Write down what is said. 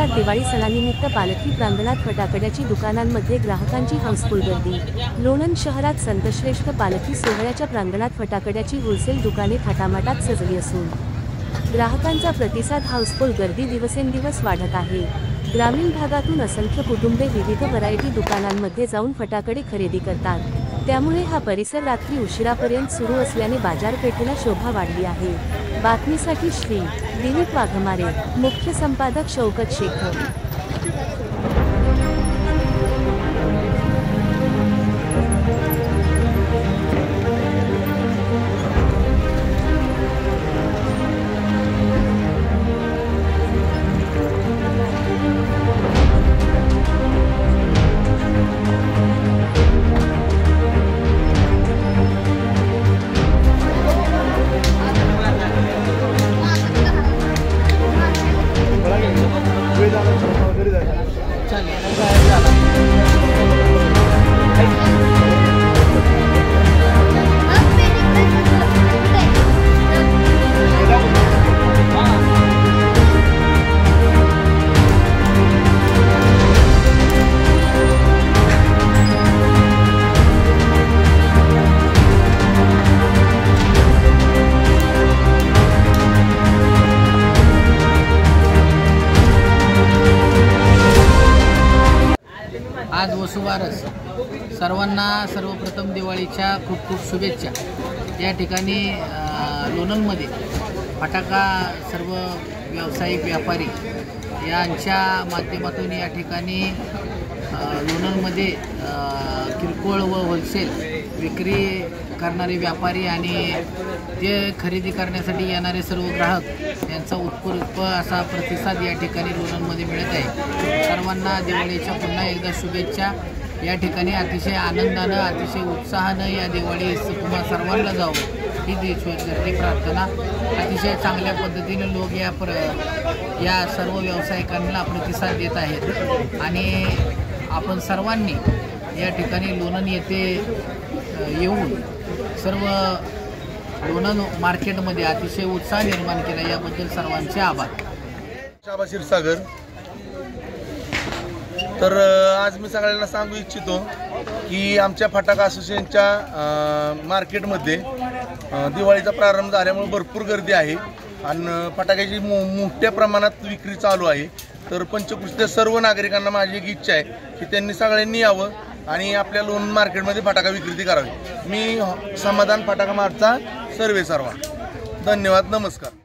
शहरात दिवाळी सणानिमित्त पालखी प्रांगणात फटाकड्याची दुकानांमध्ये ग्राहकांची हाऊसफुल गर्दी। लोणंद शहरात संतश्रेष्ठ पालखी सोहळ्याच्या प्रांगणात फटाकड्याची होलसेल दुकाने थाटामाटात सजली असून ग्राहकांचा प्रतिसाद हाऊसफुल गर्दी दिवसेंदिवस वाढत आहे। ग्रामीण भागातून असंख्य कुटुंबे विविध व्हरायटी दुकानांमध्ये जाऊन फटाकडे खरेदी करतात, त्यामुळे हा परिसर रात्री उशिरापर्यंत सुरू असल्याने बाजारपेठेला शोभा वाढली आहे। बातमीसाठी श्री दिलीप वाघमारे, मुख्य संपादक शौकत शेख। आज वसुबारस, सर्वांना सर्वप्रथम दिवाळीच्या खूप खूप शुभेच्छा। या ठिकाणी लोणंदमध्ये फटाका सर्व व्यावसायिक व्यापारी यांच्या माध्यमातून या ठिकाणी लोणंदमध्ये किरकोळ व होलसेल विक्री करणारे व्यापारी आणि ते खरेदी करण्यासाठी येणारे सर्व ग्राहक यांचा उत्स्फूर्त असा प्रतिसाद या ठिकाणी लोणंदमध्ये मिळत आहे। सर्वांना दिवाळीच्या पुन्हा एकदा शुभेच्छा। या ठिकाणी अतिशय आनंदानं, अतिशय उत्साहानं या दिवाळी तुम्हा सर्वांना जावं ही ईश्वरचरणी प्रार्थना। अतिशय चांगल्या पद्धतीने लोक या सर्व व्यावसायिकांना प्रतिसाद देत आहेत आणि आपण सर्वांनी या ठिकाणी लोणंद येथे येऊन सर्व लोणंद मार्केटमध्ये अतिशय उत्साह निर्माण केला, याबद्दल सर्वांचे आभार। शाबास क्षीरसागर। तर आज मी सगळ्यांना सांगू इच्छितो की आमच्या फटाका असोसिएशनच्या मार्केटमध्ये दिवाळीचा प्रारंभ झाल्यामुळे भरपूर गर्दी आहे आणि फटाक्याची मोठ्या प्रमाणात विक्री चालू आहे। तर पंचकृषीच्या सर्व नागरिकांना माझी एक इच्छा आहे की त्यांनी सगळ्यांनी यावं आणि आपल्या लोणंद मार्केटमध्ये फटाका विक्री करावी। मी समाधान फटाका मार्टचा सर्वे सर्वा। धन्यवाद, नमस्कार।